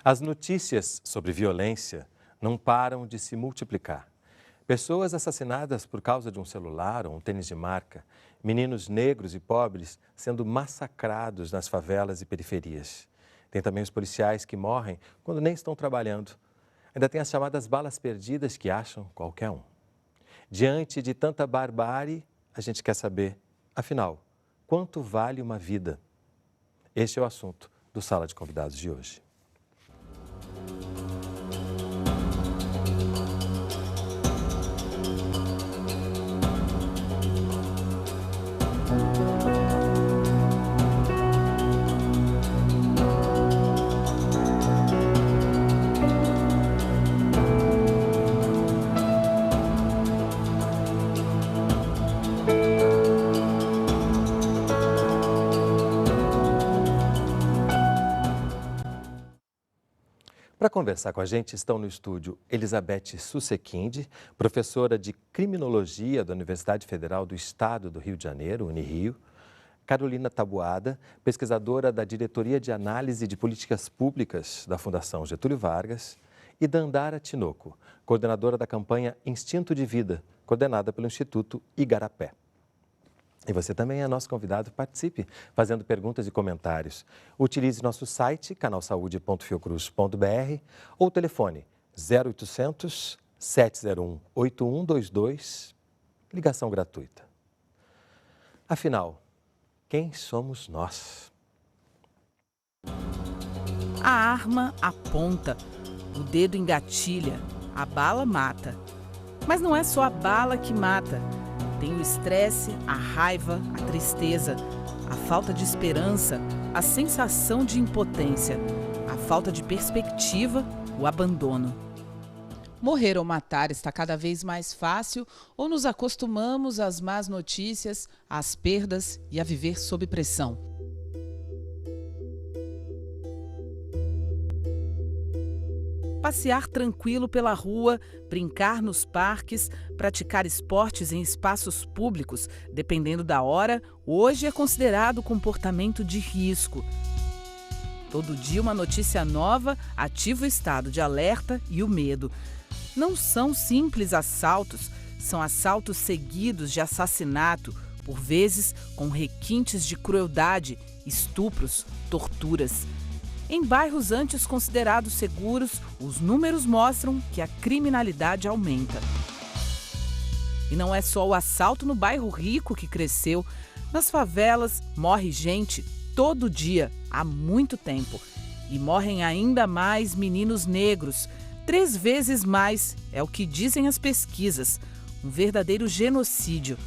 As notícias sobre violência não param de se multiplicar. Pessoas assassinadas por causa de um celular ou um tênis de marca, meninos negros e pobres sendo massacrados nas favelas e periferias. Tem também os policiais que morrem quando nem estão trabalhando. Ainda tem as chamadas balas perdidas que acham qualquer um. Diante de tanta barbárie, a gente quer saber, afinal, quanto vale uma vida? Este é o assunto do Sala de Convidados de hoje. Para conversar com a gente estão no estúdio Elizabeth Susequinde, professora de Criminologia da Universidade Federal do Estado do Rio de Janeiro, Unirio, Carolina Taboada, pesquisadora da Diretoria de Análise de Políticas Públicas da Fundação Getúlio Vargas, e Dandara Tinoco, coordenadora da campanha Instinto de Vida, coordenada pelo Instituto Igarapé. E você também é nosso convidado, participe fazendo perguntas e comentários. Utilize nosso site, canalsaude.fiocruz.br ou o telefone 0800 701 8122, ligação gratuita. Afinal, quem somos nós? A arma aponta, o dedo engatilha, a bala mata. Mas não é só a bala que mata. Tem o estresse, a raiva, a tristeza, a falta de esperança, a sensação de impotência, a falta de perspectiva, o abandono. Morrer ou matar está cada vez mais fácil ou nos acostumamos às más notícias, às perdas e a viver sob pressão. Passear tranquilo pela rua, brincar nos parques, praticar esportes em espaços públicos, dependendo da hora, hoje é considerado comportamento de risco. Todo dia uma notícia nova ativa o estado de alerta e o medo. Não são simples assaltos, são assaltos seguidos de assassinato, por vezes com requintes de crueldade, estupros, torturas. Em bairros antes considerados seguros, os números mostram que a criminalidade aumenta. E não é só o assalto no bairro rico que cresceu. Nas favelas morre gente todo dia, há muito tempo. E morrem ainda mais meninos negros. 3 vezes mais, é o que dizem as pesquisas. Um verdadeiro genocídio.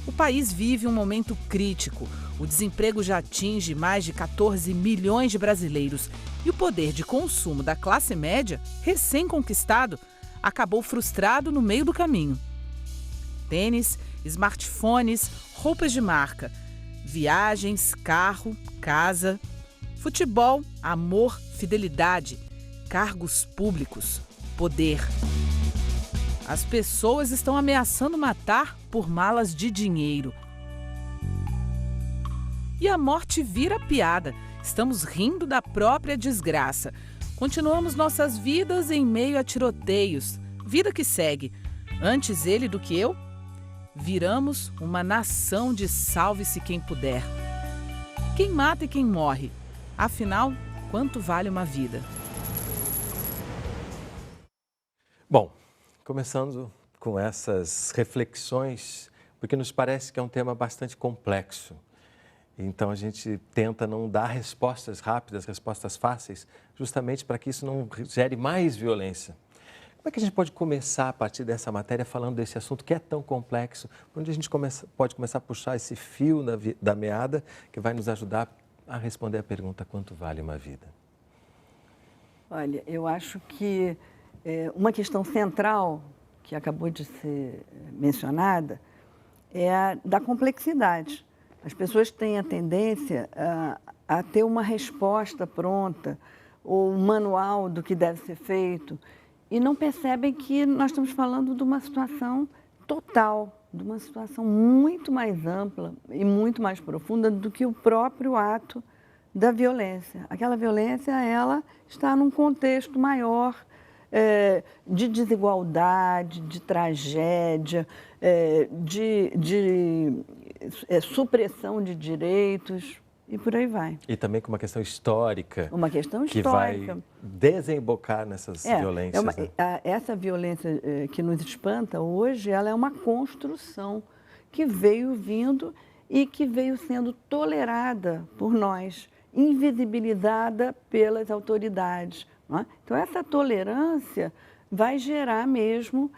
O país vive um momento crítico. O desemprego já atinge mais de 14 milhões de brasileiros e o poder de consumo da classe média, recém-conquistado, acabou frustrado no meio do caminho. Tênis, smartphones, roupas de marca, viagens, carro, casa, futebol, amor, fidelidade, cargos públicos, poder. As pessoas estão ameaçando matar por malas de dinheiro. E a morte vira piada. Estamos rindo da própria desgraça. Continuamos nossas vidas em meio a tiroteios. Vida que segue. Antes ele do que eu, viramos uma nação de salve-se quem puder. Quem mata e quem morre? Afinal, quanto vale uma vida? Bom, começando com essas reflexões, porque nos parece que é um tema bastante complexo. Então, a gente tenta não dar respostas rápidas, respostas fáceis, justamente para que isso não gere mais violência. Como é que a gente pode começar a partir dessa matéria falando desse assunto que é tão complexo? Onde a gente pode começar a puxar esse fio da meada que vai nos ajudar a responder a pergunta: quanto vale uma vida? Olha, eu acho que uma questão central que acabou de ser mencionada é a da complexidade. As pessoas têm a tendência a ter uma resposta pronta ou um manual do que deve ser feito e não percebem que nós estamos falando de uma situação total, de uma situação muito mais ampla e muito mais profunda do que o próprio ato da violência. Aquela violência, ela está num contexto maior de desigualdade, de tragédia, de supressão de direitos e por aí vai. E também com uma questão histórica. Uma questão que histórica. vai desembocar nessas violências. Né? Essa violência que nos espanta hoje, ela é uma construção que veio vindo e que veio sendo tolerada por nós, invisibilizada pelas autoridades. Não é? Então, essa tolerância vai gerar mesmo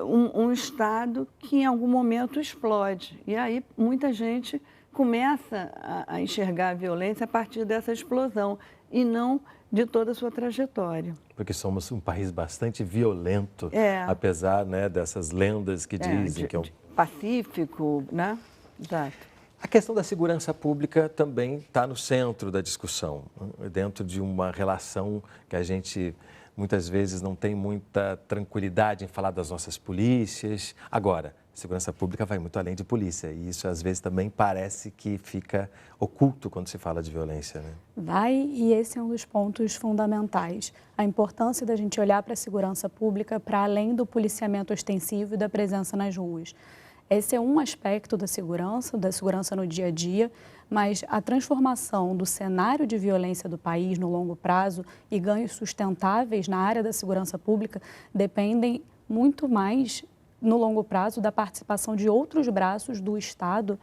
um Estado que em algum momento explode. E aí muita gente começa a enxergar a violência a partir dessa explosão e não de toda a sua trajetória. Porque somos um país bastante violento, apesar, né, dessas lendas que dizem que é um... pacífico, né? Exato. A questão da segurança pública também está no centro da discussão, dentro de uma relação que a gente muitas vezes não tem muita tranquilidade em falar das nossas polícias. Agora, segurança pública vai muito além de polícia e isso às vezes também parece que fica oculto quando se fala de violência, né? Vai, e esse é um dos pontos fundamentais. A importância da gente olhar para a segurança pública para além do policiamento ostensivo e da presença nas ruas. Esse é um aspecto da segurança no dia a dia, mas a transformação do cenário de violência do país no longo prazo e ganhos sustentáveis na área da segurança pública dependem muito mais, no longo prazo, da participação de outros braços do Estado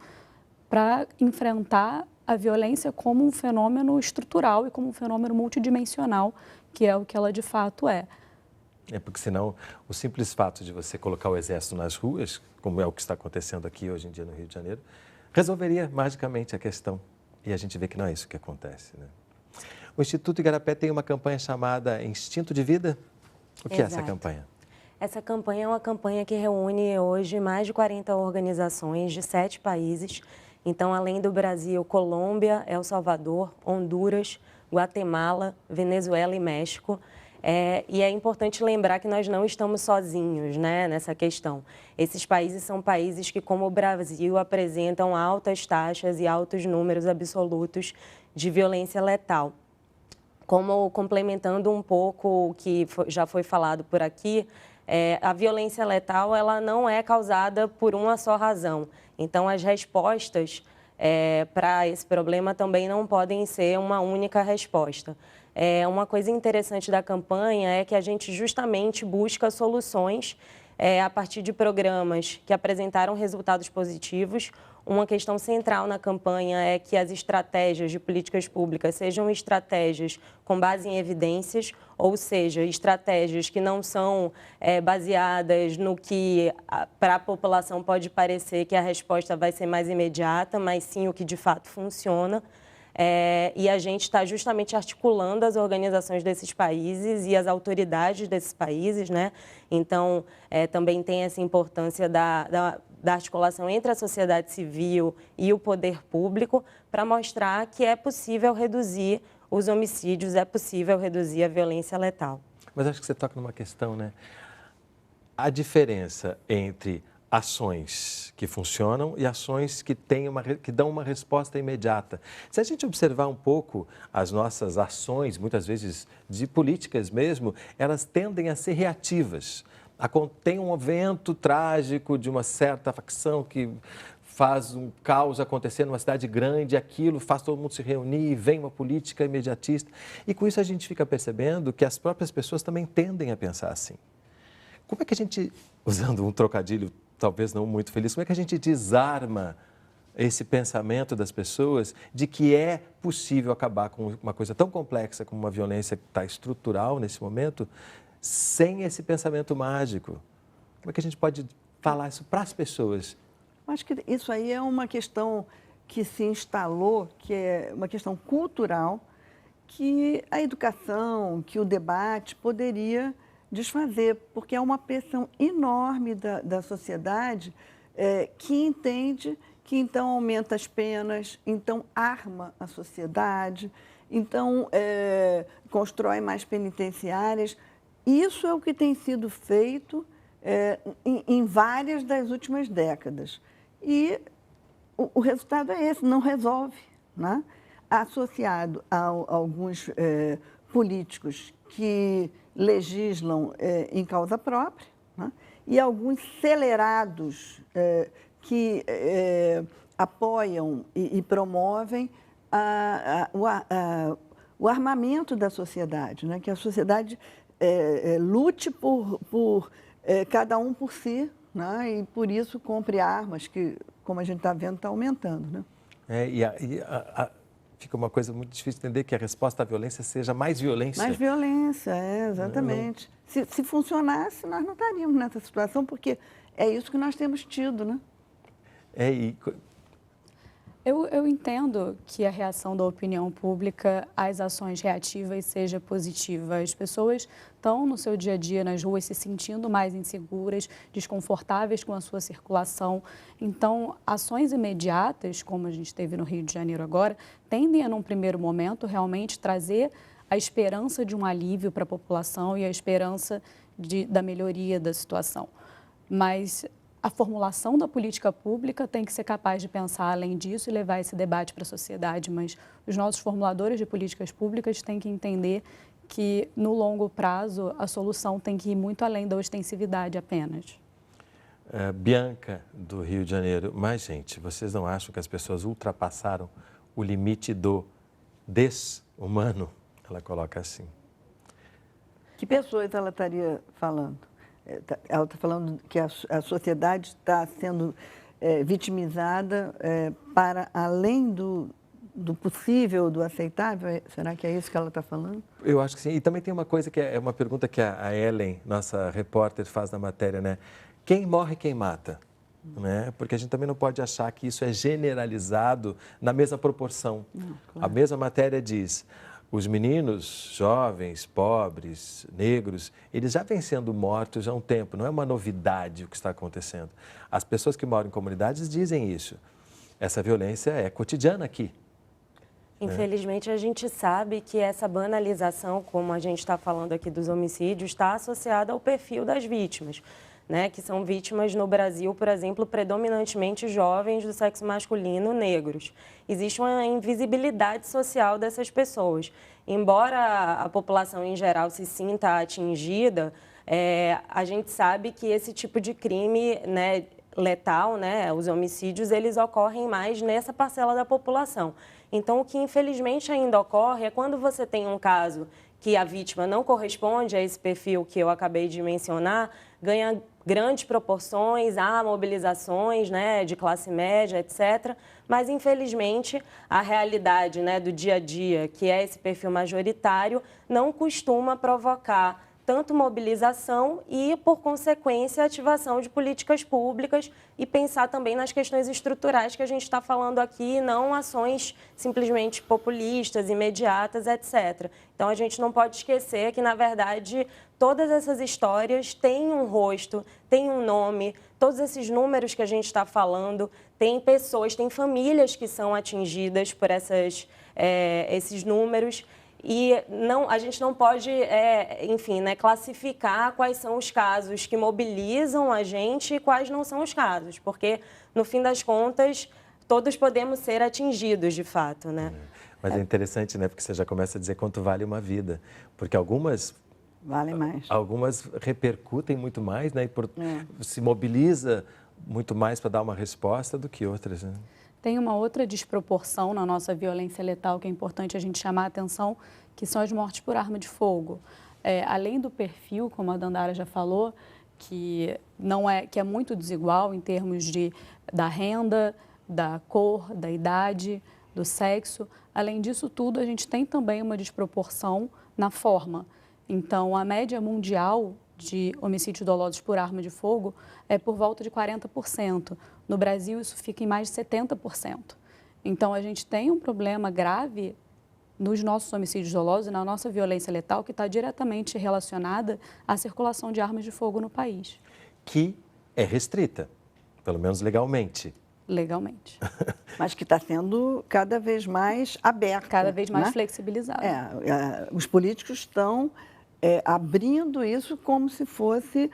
para enfrentar a violência como um fenômeno estrutural e como um fenômeno multidimensional, que é o que ela de fato é. Porque senão o simples fato de você colocar o exército nas ruas, como é o que está acontecendo aqui hoje em dia no Rio de Janeiro, resolveria magicamente a questão. E a gente vê que não é isso que acontece, né? O Instituto Igarapé tem uma campanha chamada Instinto de Vida. O que é essa campanha? Essa campanha é uma campanha que reúne hoje mais de 40 organizações de 7 países. Então, além do Brasil, Colômbia, El Salvador, Honduras, Guatemala, Venezuela e México. E é importante lembrar que nós não estamos sozinhos, né, nessa questão. Esses países são países que, como o Brasil, apresentam altas taxas e altos números absolutos de violência letal. Como complementando um pouco o que já foi falado por aqui, a violência letal ela não é causada por uma só razão. Então, as respostas para esse problema também não podem ser uma única resposta. Uma coisa interessante da campanha é que a gente justamente busca soluções a partir de programas que apresentaram resultados positivos. Uma questão central na campanha é que as estratégias de políticas públicas sejam estratégias com base em evidências, ou seja, estratégias que não são baseadas no que para a população pode parecer que a resposta vai ser mais imediata, mas sim o que de fato funciona. E a gente está justamente articulando as organizações desses países e as autoridades desses países, né? Então, também tem essa importância da articulação entre a sociedade civil e o poder público para mostrar que é possível reduzir os homicídios, é possível reduzir a violência letal. Mas acho que você toca numa questão, né? A diferença entre ações que funcionam e ações que dão uma resposta imediata. Se a gente observar um pouco as nossas ações, muitas vezes de políticas mesmo, elas tendem a ser reativas. Tem um evento trágico de uma certa facção que faz um caos acontecer numa cidade grande, aquilo faz todo mundo se reunir, vem uma política imediatista. E com isso a gente fica percebendo que as próprias pessoas também tendem a pensar assim. Como é que a gente, usando um trocadilho talvez não muito feliz, como é que a gente desarma esse pensamento das pessoas de que é possível acabar com uma coisa tão complexa como uma violência que está estrutural nesse momento, sem esse pensamento mágico? Como é que a gente pode falar isso para as pessoas? Acho que isso aí é uma questão que se instalou, que é uma questão cultural, que a educação, que o debate poderia desfazer, porque é uma pressão enorme da sociedade que entende que então aumenta as penas, então arma a sociedade, então constrói mais penitenciárias. Isso é o que tem sido feito em várias das últimas décadas. E o resultado é esse, não resolve, né? associado a alguns políticos que legislam em causa própria, né? E alguns celerados que apoiam e promovem o armamento da sociedade, né? Que a sociedade lute por cada um por si, né? E por isso compre armas que, como a gente está vendo, está aumentando, né? Fica uma coisa muito difícil de entender que a resposta à violência seja mais violência. Mais violência, exatamente. Se funcionasse, nós não estaríamos nessa situação, porque é isso que nós temos tido, né? Eu entendo que a reação da opinião pública às ações reativas seja positiva. As pessoas estão no seu dia a dia nas ruas se sentindo mais inseguras, desconfortáveis com a sua circulação. Então, ações imediatas, como a gente teve no Rio de Janeiro agora, tendem a, num primeiro momento, realmente trazer a esperança de um alívio para a população e a esperança da melhoria da situação. Mas a formulação da política pública tem que ser capaz de pensar além disso e levar esse debate para a sociedade, mas os nossos formuladores de políticas públicas têm que entender que, no longo prazo, a solução tem que ir muito além da ostensividade apenas. Bianca, do Rio de Janeiro, mas, gente, vocês não acham que as pessoas ultrapassaram o limite do desumano? Ela coloca assim. Que pessoas ela estaria falando? Ela está falando que a sociedade está sendo vitimizada para além do possível, do aceitável? Será que é isso que ela está falando? Eu acho que sim. E também tem uma coisa que é uma pergunta que a Ellen, nossa repórter, faz na matéria, né? Quem morre, quem mata? Né? Porque a gente também não pode achar que isso é generalizado na mesma proporção. Não, claro. A mesma matéria diz: os meninos jovens, pobres, negros, eles já vêm sendo mortos há um tempo, não é uma novidade o que está acontecendo. As pessoas que moram em comunidades dizem isso. Essa violência é cotidiana aqui. Infelizmente, a gente sabe que essa banalização, como a gente está falando aqui dos homicídios, está associada ao perfil das vítimas, né? Que são vítimas no Brasil, por exemplo, predominantemente jovens do sexo masculino negros. Existe uma invisibilidade social dessas pessoas. Embora a população em geral se sinta atingida, a gente sabe que esse tipo de crime, né, letal, né, os homicídios, eles ocorrem mais nessa parcela da população. Então, o que infelizmente ainda ocorre é quando você tem um caso que a vítima não corresponde a esse perfil que eu acabei de mencionar, ganha grandes proporções, há mobilizações, né, de classe média, etc. Mas, infelizmente, a realidade, né, do dia a dia, que é esse perfil majoritário, não costuma provocar tanto mobilização e, por consequência, ativação de políticas públicas e pensar também nas questões estruturais que a gente está falando aqui, não ações simplesmente populistas, imediatas, etc. Então, a gente não pode esquecer que, na verdade, todas essas histórias têm um rosto, têm um nome, todos esses números que a gente está falando, tem pessoas, tem famílias que são atingidas por esses números. E a gente não pode, enfim, né, classificar quais são os casos que mobilizam a gente e quais não são os casos, porque, no fim das contas, todos podemos ser atingidos, de fato, né? Mas é interessante, né, porque você já começa a dizer quanto vale uma vida, porque algumas... Vale mais. Algumas repercutem muito mais, né, se mobiliza muito mais para dar uma resposta do que outras, né? Tem uma outra desproporção na nossa violência letal que é importante a gente chamar a atenção, que são as mortes por arma de fogo. Além do perfil, como a Dandara já falou, que é muito desigual em termos da renda, da cor, da idade, do sexo, além disso tudo, a gente tem também uma desproporção na forma. Então, a média mundial de homicídios dolosos por arma de fogo é por volta de 40%. No Brasil, isso fica em mais de 70%. Então, a gente tem um problema grave nos nossos homicídios dolosos e na nossa violência letal que está diretamente relacionada à circulação de armas de fogo no país. Que é restrita, pelo menos legalmente. Legalmente. Mas que está sendo cada vez mais aberta. Cada vez mais né? flexibilizada. Os políticos estão abrindo isso como se fosse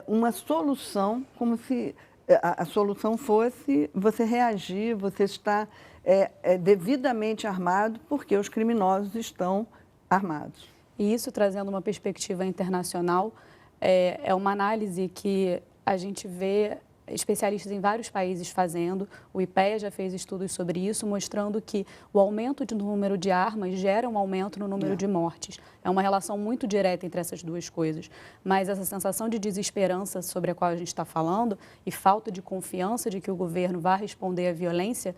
uma solução, como se a solução fosse você reagir, você estar é devidamente armado porque os criminosos estão armados. E isso, trazendo uma perspectiva internacional, é uma análise que a gente vê especialistas em vários países fazendo. O IPEA já fez estudos sobre isso, mostrando que o aumento do número de armas gera um aumento no número de mortes. É uma relação muito direta entre essas duas coisas. Mas essa sensação de desesperança sobre a qual a gente está falando e falta de confiança de que o governo vai responder à violência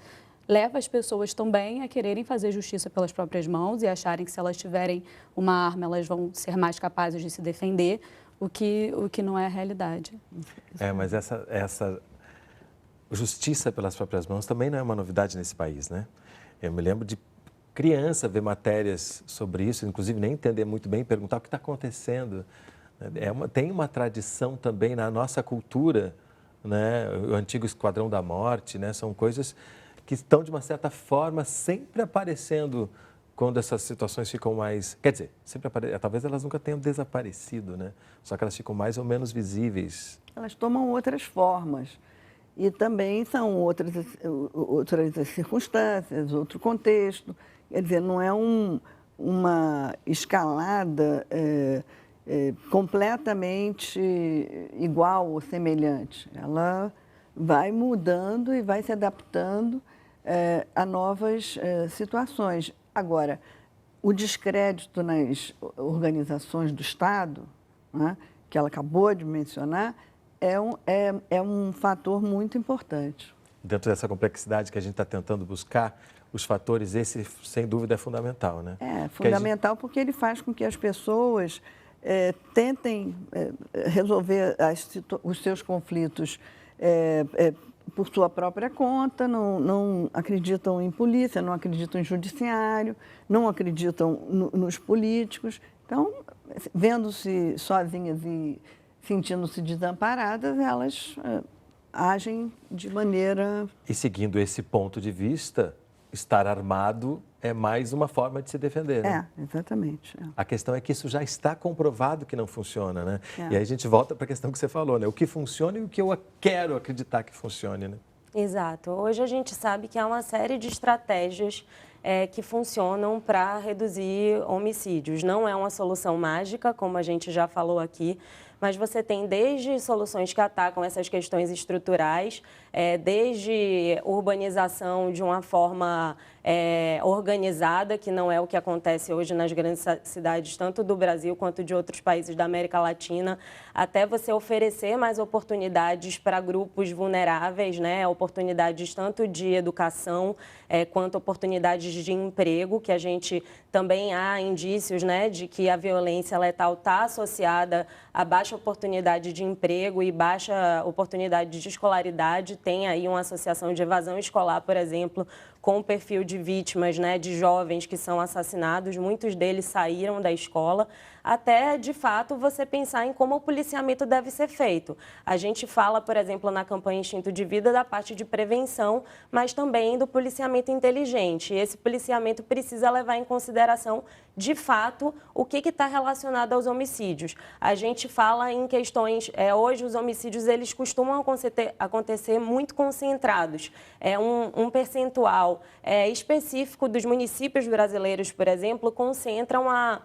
leva as pessoas também a quererem fazer justiça pelas próprias mãos e acharem que se elas tiverem uma arma, elas vão ser mais capazes de se defender, o que não é a realidade. Mas essa justiça pelas próprias mãos também não é uma novidade nesse país, né? Eu me lembro de criança ver matérias sobre isso, inclusive nem entender muito bem, perguntar o que está acontecendo. Tem uma tradição também na nossa cultura, né? O antigo Esquadrão da Morte, né? São coisas que estão, de uma certa forma, sempre aparecendo quando essas situações ficam mais... Quer dizer, talvez elas nunca tenham desaparecido, né? Só que elas ficam mais ou menos visíveis. Elas tomam outras formas e também são outras circunstâncias, outro contexto. Quer dizer, não é uma escalada completamente igual ou semelhante. Ela vai mudando e vai se adaptando a novas situações. Agora, o descrédito nas organizações do Estado, né, que ela acabou de mencionar, é um fator muito importante. Dentro dessa complexidade que a gente está tentando buscar, os fatores, esse, sem dúvida, é fundamental, né? É fundamental porque ele faz com que as pessoas tentem resolver os seus conflitos por sua própria conta, não acreditam em polícia, não acreditam em judiciário, não acreditam nos políticos. Então, vendo-se sozinhas e sentindo-se desamparadas, elas agem de maneira... E seguindo esse ponto de vista, estar armado é mais uma forma de se defender, né? Exatamente. A questão é que isso já está comprovado que não funciona, né? E aí a gente volta para a questão que você falou, né? O que funciona e o que eu quero acreditar que funcione, né? Exato. Hoje a gente sabe que há uma série de estratégias que funcionam para reduzir homicídios. Não é uma solução mágica, como a gente já falou aqui, mas você tem desde soluções que atacam essas questões estruturais, desde urbanização de uma forma organizada, que não é o que acontece hoje nas grandes cidades, tanto do Brasil quanto de outros países da América Latina, até você oferecer mais oportunidades para grupos vulneráveis, né? Oportunidades tanto de educação quanto oportunidades de emprego, que a gente também há indícios, né, de que a violência letal está associada a baixa oportunidade de emprego e baixa oportunidade de escolaridade. Tem aí uma associação de evasão escolar, por exemplo, com o perfil de vítimas, né, de jovens que são assassinados. Muitos deles saíram da escola, até, de fato, você pensar em como o policiamento deve ser feito. A gente fala, por exemplo, na campanha Instinto de Vida, da parte de prevenção, mas também do policiamento inteligente. E esse policiamento precisa levar em consideração, de fato, o que está relacionado aos homicídios. A gente fala em questões... hoje, os homicídios, eles costumam acontecer muito concentrados. Um percentual específico dos municípios brasileiros, por exemplo, concentram a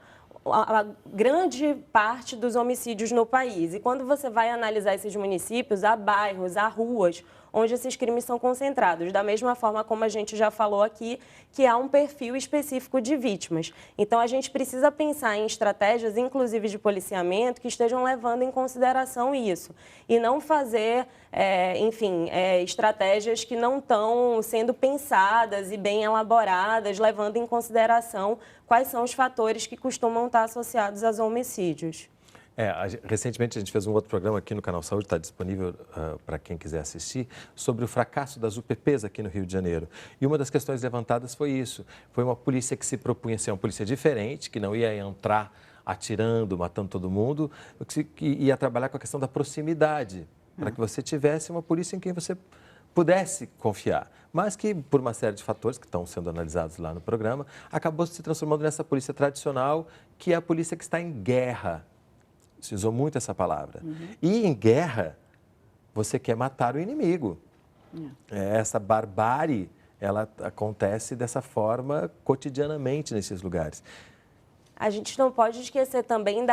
grande parte dos homicídios no país. E quando você vai analisar esses municípios, há bairros, há ruas onde esses crimes são concentrados, da mesma forma como a gente já falou aqui, que há um perfil específico de vítimas. Então, a gente precisa pensar em estratégias, inclusive de policiamento, que estejam levando em consideração isso. E não fazer, estratégias que não estão sendo pensadas e bem elaboradas, levando em consideração quais são os fatores que costumam estar associados aos homicídios. Recentemente a gente fez um outro programa aqui no Canal Saúde, está disponível para quem quiser assistir, sobre o fracasso das UPPs aqui no Rio de Janeiro. E uma das questões levantadas foi isso, foi uma polícia que se propunha ser uma polícia diferente, que não ia entrar atirando, matando todo mundo, que ia trabalhar com a questão da proximidade, para que você tivesse uma polícia em quem você pudesse confiar, mas que, por uma série de fatores que estão sendo analisados lá no programa, acabou se transformando nessa polícia tradicional, que é a polícia que está em guerra. Se usou muito essa palavra. E em guerra, você quer matar o inimigo. Essa barbárie ela acontece dessa forma cotidianamente nesses lugares. A gente não pode esquecer também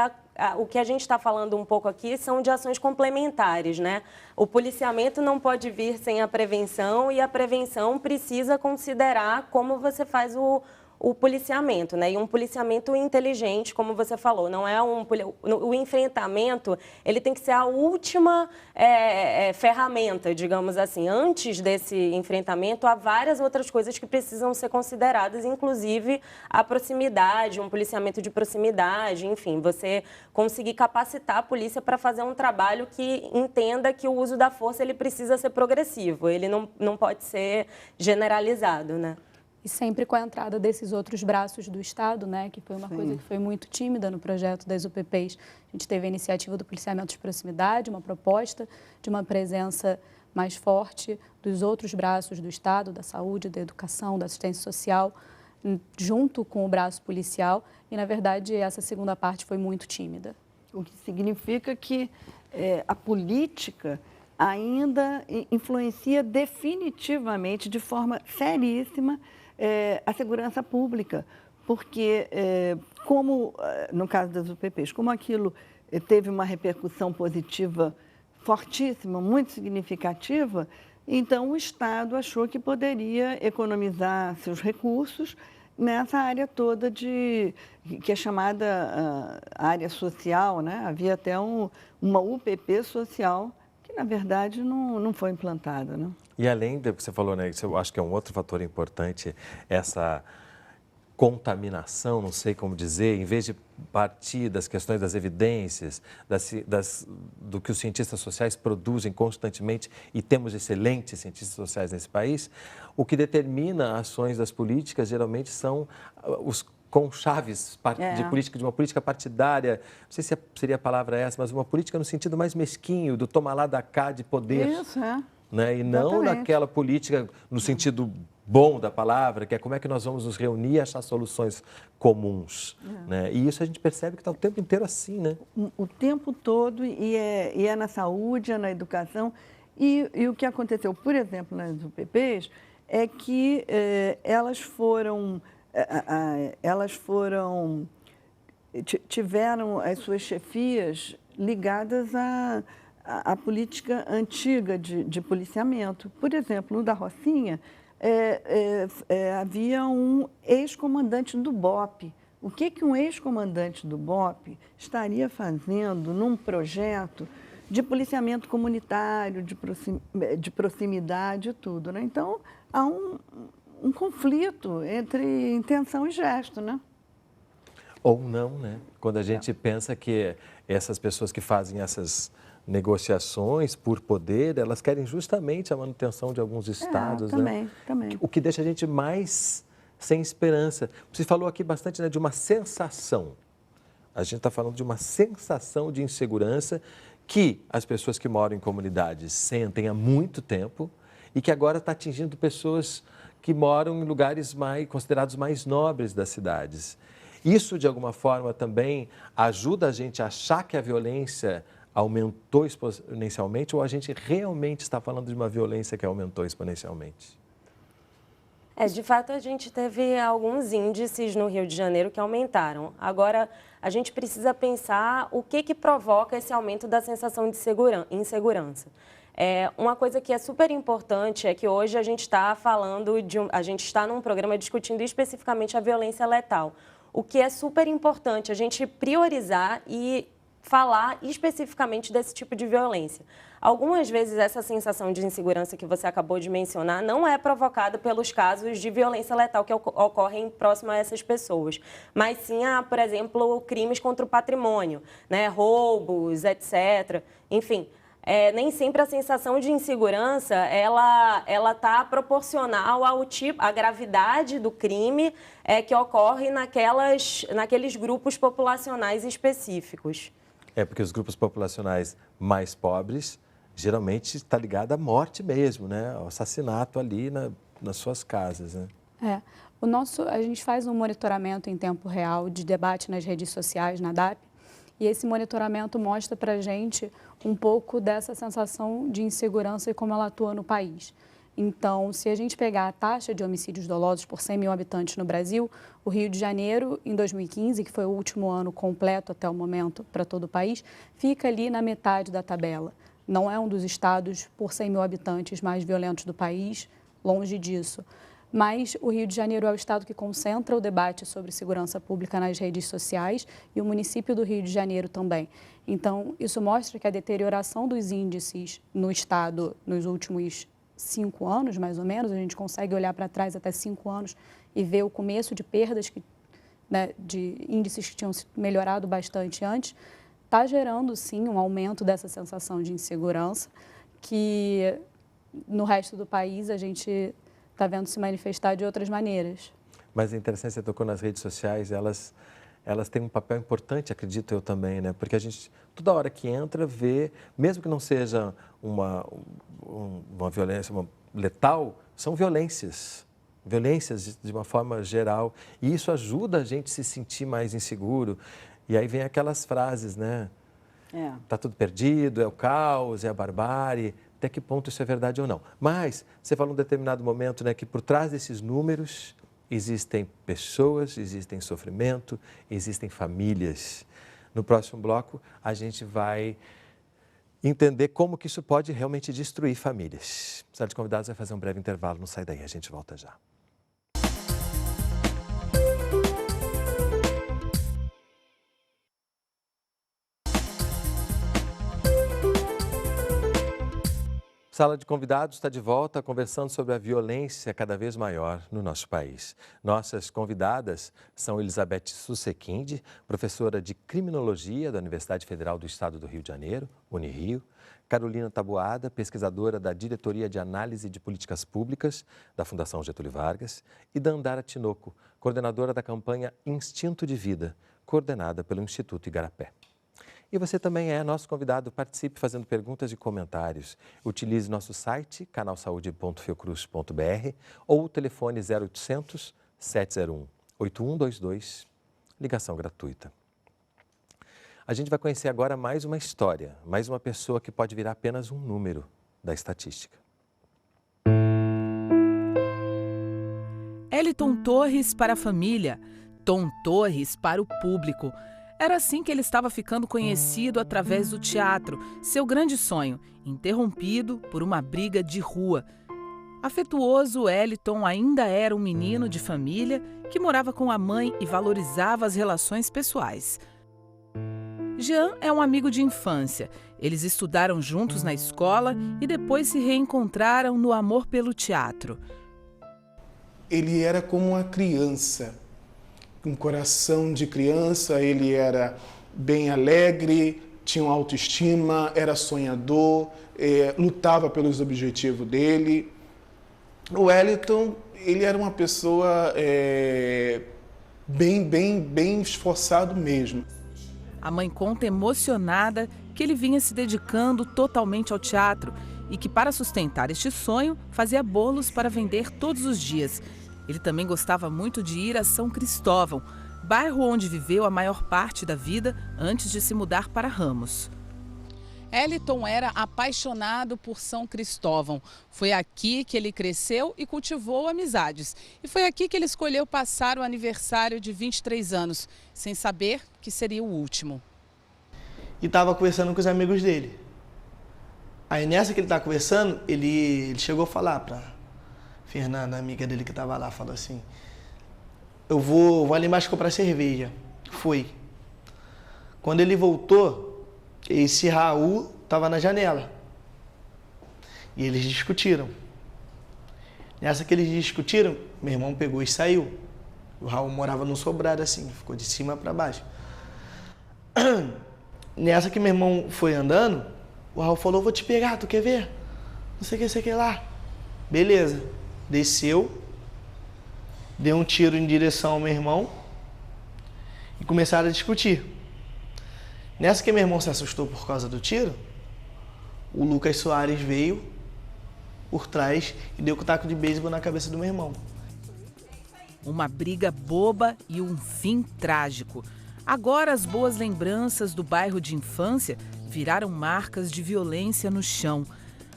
o que a gente está falando um pouco aqui são de ações complementares, né? O policiamento não pode vir sem a prevenção e a prevenção precisa considerar como você faz o policiamento, né? E um policiamento inteligente, como você falou, não é o enfrentamento, ele tem que ser a última ferramenta, digamos assim. Antes desse enfrentamento, há várias outras coisas que precisam ser consideradas, inclusive a proximidade, um policiamento de proximidade, enfim, você conseguir capacitar a polícia para fazer um trabalho que entenda que o uso da força ele precisa ser progressivo, ele não pode ser generalizado, né? E sempre com a entrada desses outros braços do Estado, né, que foi uma coisa que foi muito tímida no projeto das UPPs. A gente teve a iniciativa do policiamento de proximidade, uma proposta de uma presença mais forte dos outros braços do Estado, da saúde, da educação, da assistência social, junto com o braço policial. E, na verdade, essa segunda parte foi muito tímida. O que significa que a política ainda influencia definitivamente, de forma seríssima, a segurança pública, porque, como no caso das UPPs, como aquilo teve uma repercussão positiva fortíssima, muito significativa, então o Estado achou que poderia economizar seus recursos nessa área toda que é chamada área social, né? Havia até uma UPP social que, na verdade, não foi implantada, né? E além do que você falou, né, isso eu acho que é um outro fator importante, essa contaminação, não sei como dizer, em vez de partir das questões das evidências, do que os cientistas sociais produzem constantemente, e temos excelentes cientistas sociais nesse país, o que determina ações das políticas geralmente são os conchaves de uma política partidária, não sei se seria a palavra essa, mas uma política no sentido mais mesquinho, do toma lá da cá de poder. Isso, né? E não naquela política no sentido bom da palavra, que é como é que nós vamos nos reunir e achar soluções comuns. Né? E isso a gente percebe que está o tempo inteiro assim, né? O tempo todo, e é na saúde, é na educação. E o que aconteceu, por exemplo, nas UPPs, é que tiveram as suas chefias ligadas à política antiga de policiamento. Por exemplo, no da Rocinha, havia um ex-comandante do BOP. O que um ex-comandante do BOP estaria fazendo num projeto de policiamento comunitário, de proximidade e tudo, né? Então, há um conflito entre intenção e gesto, né? Ou não, né? Quando a gente pensa que essas pessoas que fazem essas negociações por poder, elas querem justamente a manutenção de alguns estados, né? Também. O que deixa a gente mais sem esperança. Você falou aqui bastante, né, de uma sensação. A gente está falando de uma sensação de insegurança que as pessoas que moram em comunidades sentem há muito tempo e que agora está atingindo pessoas que moram em lugares considerados mais nobres das cidades. Isso, de alguma forma, também ajuda a gente a achar que a violência aumentou exponencialmente ou a gente realmente está falando de uma violência que aumentou exponencialmente? De fato, a gente teve alguns índices no Rio de Janeiro que aumentaram. Agora, a gente precisa pensar o que provoca esse aumento da sensação de insegurança. Uma coisa que é super importante é que hoje a gente está a gente está num programa discutindo especificamente a violência letal. O que é super importante a gente priorizar e falar especificamente desse tipo de violência. Algumas vezes essa sensação de insegurança que você acabou de mencionar não é provocada pelos casos de violência letal que ocorrem próximo a essas pessoas, mas sim por exemplo, crimes contra o patrimônio, né, roubos, etc. Enfim, nem sempre a sensação de insegurança ela está proporcional à gravidade do crime que ocorre naqueles grupos populacionais específicos. Porque os grupos populacionais mais pobres, geralmente está ligado à morte mesmo, né? Ao assassinato ali nas suas casas, né? A gente faz um monitoramento em tempo real de debate nas redes sociais, na DAP, e esse monitoramento mostra para a gente um pouco dessa sensação de insegurança e como ela atua no país. Então, se a gente pegar a taxa de homicídios dolosos por 100 mil habitantes no Brasil, o Rio de Janeiro, em 2015, que foi o último ano completo até o momento para todo o país, fica ali na metade da tabela. Não é um dos estados por 100 mil habitantes mais violentos do país, longe disso. Mas o Rio de Janeiro é o estado que concentra o debate sobre segurança pública nas redes sociais e o município do Rio de Janeiro também. Então, isso mostra que a deterioração dos índices no estado nos últimos 5 anos, mais ou menos, a gente consegue olhar para trás até 5 anos e ver o começo de perdas, de índices que tinham melhorado bastante antes, está gerando, sim, um aumento dessa sensação de insegurança que no resto do país a gente está vendo se manifestar de outras maneiras. Mas é interessante, você tocou nas redes sociais, elas têm um papel importante, acredito eu também, né? Porque a gente, toda hora que entra, vê, mesmo que não seja uma violência letal, são violências de uma forma geral. E isso ajuda a gente a se sentir mais inseguro. E aí vem aquelas frases, né? Tá tudo perdido, é o caos, é a barbárie. Até que ponto isso é verdade ou não? Mas você falou em um determinado momento, né, que por trás desses números existem pessoas, existem sofrimento, existem famílias. No próximo bloco, a gente vai entender como que isso pode realmente destruir famílias. O Sala de Convidados vai fazer um breve intervalo, não sai daí, a gente volta já. Sala de Convidados está de volta conversando sobre a violência cada vez maior no nosso país. Nossas convidadas são Elizabeth Susequinde, professora de Criminologia da Universidade Federal do Estado do Rio de Janeiro, Unirio, Carolina Taboada, pesquisadora da Diretoria de Análise de Políticas Públicas da Fundação Getúlio Vargas, e Dandara Tinoco, coordenadora da campanha Instinto de Vida, coordenada pelo Instituto Igarapé. E você também é nosso convidado, participe fazendo perguntas e comentários. Utilize nosso site, canalsaude.fiocruz.br ou o telefone 0800 701 8122, ligação gratuita. A gente vai conhecer agora mais uma história, mais uma pessoa que pode virar apenas um número da estatística. Eliton Torres para a família, Tom Torres para o público. Era assim que ele estava ficando conhecido através do teatro, seu grande sonho, interrompido por uma briga de rua. Afetuoso, Eliton ainda era um menino de família que morava com a mãe e valorizava as relações pessoais. Jean é um amigo de infância. Eles estudaram juntos na escola e depois se reencontraram no amor pelo teatro. Ele era como uma criança. Um coração de criança, ele era bem alegre, tinha uma autoestima, era sonhador, lutava pelos objetivos dele. O Eliton, ele era uma pessoa bem esforçado mesmo. A mãe conta emocionada que ele vinha se dedicando totalmente ao teatro e que, para sustentar este sonho, fazia bolos para vender todos os dias. Ele também gostava muito de ir a São Cristóvão, bairro onde viveu a maior parte da vida antes de se mudar para Ramos. Eliton era apaixonado por São Cristóvão. Foi aqui que ele cresceu e cultivou amizades. E foi aqui que ele escolheu passar o aniversário de 23 anos, sem saber que seria o último. E estava conversando com os amigos dele. Aí nessa que ele estava conversando, ele chegou a falar para Fernanda, amiga dele que estava lá, falou assim: eu vou ali embaixo comprar cerveja. Foi. Quando ele voltou, esse Raul estava na janela. E eles discutiram. Nessa que eles discutiram, meu irmão pegou e saiu. O Raul morava num sobrado assim, ficou de cima para baixo. Nessa que meu irmão foi andando, o Raul falou: vou te pegar, tu quer ver? Não sei o que lá. Beleza. Desceu, deu um tiro em direção ao meu irmão e começaram a discutir. Nessa que meu irmão se assustou por causa do tiro, o Lucas Soares veio por trás e deu com o taco de beisebol na cabeça do meu irmão. Uma briga boba e um fim trágico. Agora as boas lembranças do bairro de infância viraram marcas de violência no chão.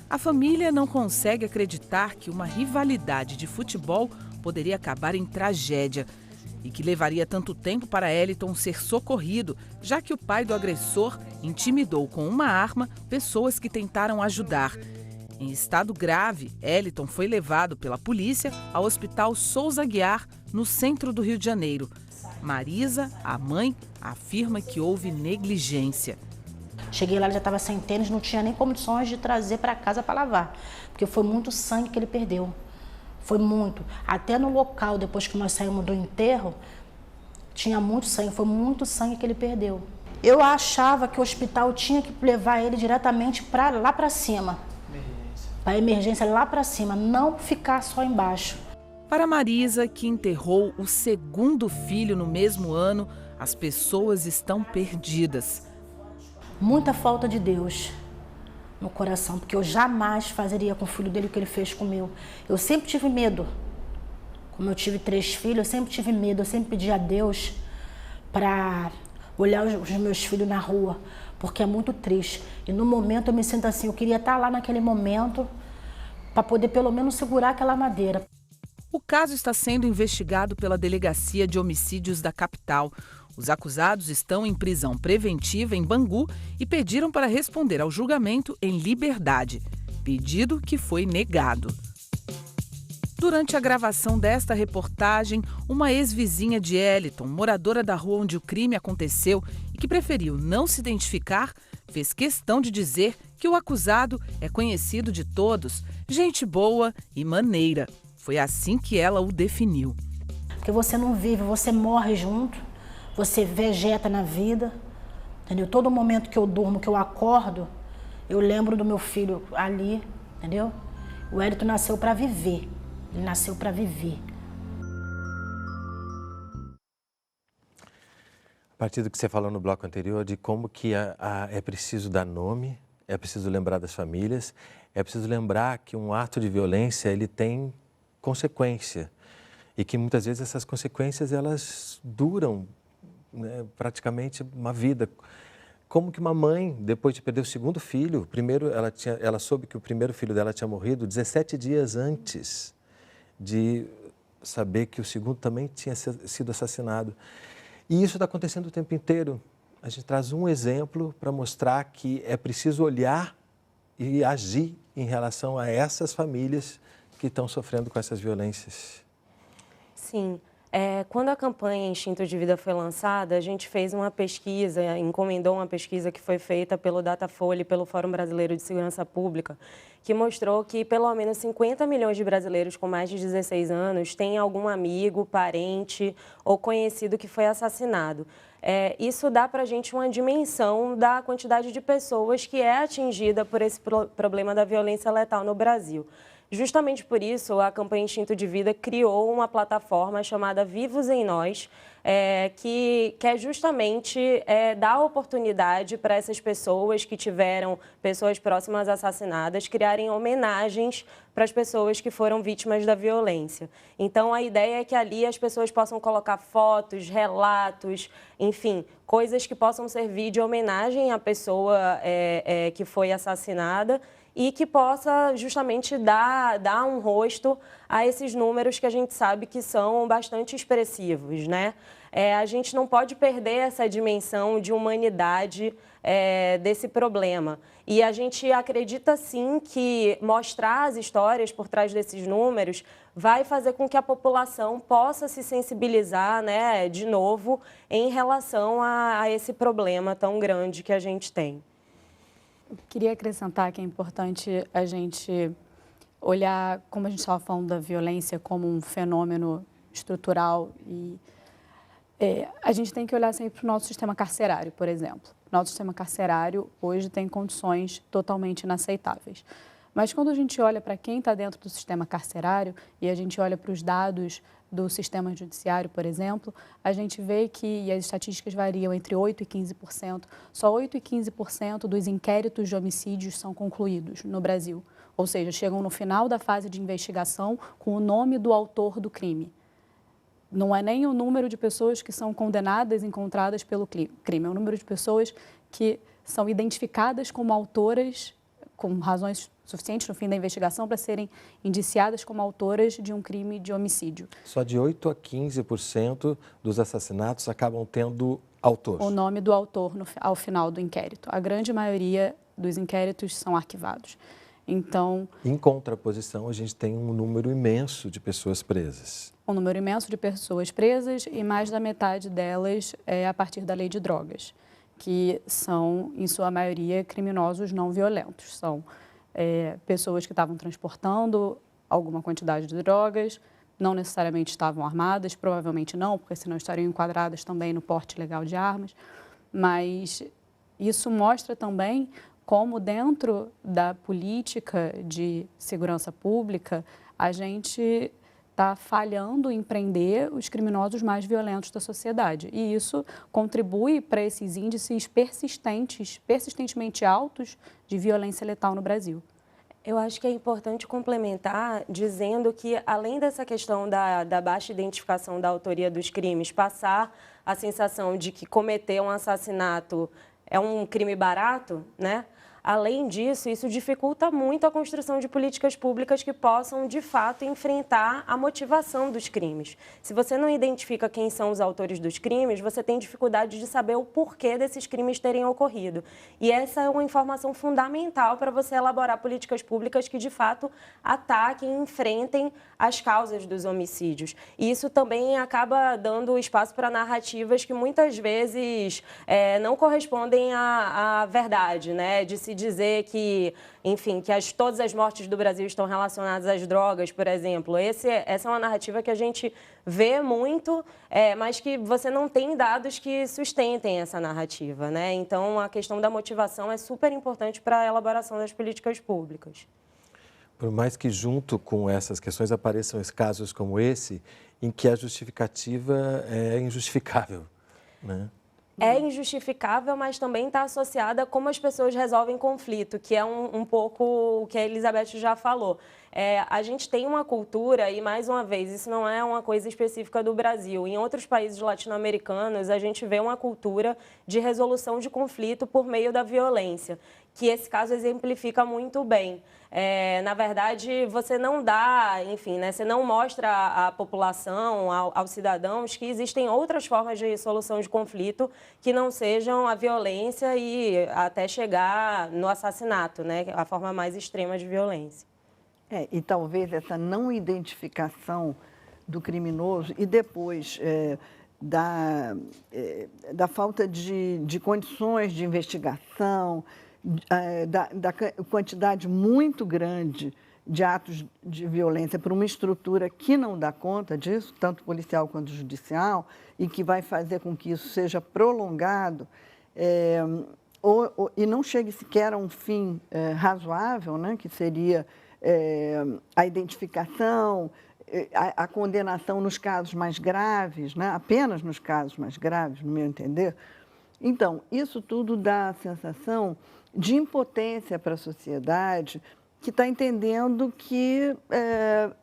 A família não consegue acreditar que uma rivalidade de futebol poderia acabar em tragédia e que levaria tanto tempo para Eliton ser socorrido, já que o pai do agressor intimidou com uma arma pessoas que tentaram ajudar. Em estado grave, Eliton foi levado pela polícia ao Hospital Souza Aguiar, no centro do Rio de Janeiro. Marisa, a mãe, afirma que houve negligência. Cheguei lá, ele já estava sem tênis, não tinha nem condições de trazer para casa para lavar, porque foi muito sangue que ele perdeu. Foi muito. Até no local, depois que nós saímos do enterro, tinha muito sangue, foi muito sangue que ele perdeu. Eu achava que o hospital tinha que levar ele diretamente lá para cima. Para emergência lá para cima, não ficar só embaixo. Para Marisa, que enterrou o segundo filho no mesmo ano, as pessoas estão perdidas. Muita falta de Deus no coração, porque eu jamais fazeria com o filho dele o que ele fez com o meu. Eu sempre tive medo. Como eu tive 3 filhos, eu sempre tive medo. Eu sempre pedi a Deus para olhar os meus filhos na rua, porque é muito triste. E no momento eu me sinto assim, eu queria estar lá naquele momento para poder pelo menos segurar aquela madeira. O caso está sendo investigado pela Delegacia de Homicídios da capital. Os acusados estão em prisão preventiva em Bangu e pediram para responder ao julgamento em liberdade, pedido que foi negado. Durante a gravação desta reportagem, uma ex-vizinha de Eliton, moradora da rua onde o crime aconteceu e que preferiu não se identificar, fez questão de dizer que o acusado é conhecido de todos, gente boa e maneira. Foi assim que ela o definiu. Porque você não vive, você morre junto. Você vegeta na vida, entendeu? Todo momento que eu durmo, que eu acordo, eu lembro do meu filho ali, entendeu? O Eliton nasceu para viver, ele nasceu para viver. A partir do que você falou no bloco anterior, de como que é preciso dar nome, é preciso lembrar das famílias, é preciso lembrar que um ato de violência, ele tem consequência. E que muitas vezes essas consequências, elas duram praticamente uma vida. Como que uma mãe, depois de perder o segundo filho, primeiro ela soube que o primeiro filho dela tinha morrido 17 dias antes de saber que o segundo também tinha sido assassinado. E isso está acontecendo o tempo inteiro. A gente traz um exemplo para mostrar que é preciso olhar e agir em relação a essas famílias que estão sofrendo com essas violências. Sim. Quando a campanha Instinto de Vida foi lançada, a gente fez uma pesquisa, encomendou uma pesquisa que foi feita pelo Datafolha e pelo Fórum Brasileiro de Segurança Pública, que mostrou que pelo menos 50 milhões de brasileiros com mais de 16 anos têm algum amigo, parente ou conhecido que foi assassinado. Isso dá para a gente uma dimensão da quantidade de pessoas que é atingida por esse problema da violência letal no Brasil. Justamente por isso, a campanha Instinto de Vida criou uma plataforma chamada Vivos em Nós, que quer justamente dar oportunidade para essas pessoas que tiveram pessoas próximas assassinadas criarem homenagens para as pessoas que foram vítimas da violência. Então, a ideia é que ali as pessoas possam colocar fotos, relatos, enfim, coisas que possam servir de homenagem à pessoa que foi assassinada, e que possa justamente dar um rosto a esses números que a gente sabe que são bastante expressivos, né? A gente não pode perder essa dimensão de humanidade desse problema. E a gente acredita, sim, que mostrar as histórias por trás desses números vai fazer com que a população possa se sensibilizar, né, de novo, em relação a esse problema tão grande que a gente tem. Eu queria acrescentar que é importante a gente olhar, como a gente estava falando da violência, como um fenômeno estrutural e a gente tem que olhar sempre para o nosso sistema carcerário, por exemplo. O nosso sistema carcerário hoje tem condições totalmente inaceitáveis. Mas quando a gente olha para quem está dentro do sistema carcerário e a gente olha para os dados do sistema judiciário, por exemplo, a gente vê que, e as estatísticas variam entre 8% e 15%, só 8% e 15% dos inquéritos de homicídios são concluídos no Brasil. Ou seja, chegam no final da fase de investigação com o nome do autor do crime. Não é nem o número de pessoas que são condenadas, encontradas pelo crime, é o número de pessoas que são identificadas como autoras com razões suficiente no fim da investigação para serem indiciadas como autoras de um crime de homicídio. Só de 8 a 15% dos assassinatos acabam tendo autor. O nome do autor ao final do inquérito. A grande maioria dos inquéritos são arquivados. Então, em contraposição, a gente tem um número imenso de pessoas presas. Um número imenso de pessoas presas e mais da metade delas é a partir da lei de drogas, que são, em sua maioria, criminosos não violentos. São pessoas que estavam transportando alguma quantidade de drogas, não necessariamente estavam armadas, provavelmente não, porque senão estariam enquadradas também no porte legal de armas, mas isso mostra também como dentro da política de segurança pública a gente está falhando em prender os criminosos mais violentos da sociedade. E isso contribui para esses índices persistentemente altos de violência letal no Brasil. Eu acho que é importante complementar dizendo que, além dessa questão da baixa identificação da autoria dos crimes, passar a sensação de que cometer um assassinato é um crime barato, né? Além disso, isso dificulta muito a construção de políticas públicas que possam, de fato, enfrentar a motivação dos crimes. Se você não identifica quem são os autores dos crimes, você tem dificuldade de saber o porquê desses crimes terem ocorrido. E essa é uma informação fundamental para você elaborar políticas públicas que, de fato, ataquem e enfrentem as causas dos homicídios. E isso também acaba dando espaço para narrativas que, muitas vezes, não correspondem à verdade, né? De se dizer que, enfim, que todas as mortes do Brasil estão relacionadas às drogas, por exemplo. Essa é uma narrativa que a gente vê muito, mas que você não tem dados que sustentem essa narrativa, né? Então, a questão da motivação é super importante para a elaboração das políticas públicas. Por mais que junto com essas questões apareçam casos como esse, em que a justificativa é injustificável, né? É injustificável, mas também está associada a como as pessoas resolvem conflito, que é um pouco o que a Elizabeth já falou. A gente tem uma cultura, e mais uma vez, isso não é uma coisa específica do Brasil. Em outros países latino-americanos, a gente vê uma cultura de resolução de conflito por meio da violência, que esse caso exemplifica muito bem. Na verdade, você não dá, enfim, né, você não mostra à população, aos cidadãos, que existem outras formas de resolução de conflito que não sejam a violência e até chegar no assassinato, né, a forma mais extrema de violência. E talvez essa não identificação do criminoso e depois da falta de condições de investigação, da quantidade muito grande de atos de violência por uma estrutura que não dá conta disso, tanto policial quanto judicial, e que vai fazer com que isso seja prolongado e não chegue sequer a um fim razoável, né, que seria a identificação, a condenação nos casos mais graves, né, apenas nos casos mais graves, no meu entender. Então, isso tudo dá a sensação de impotência para a sociedade, que está entendendo que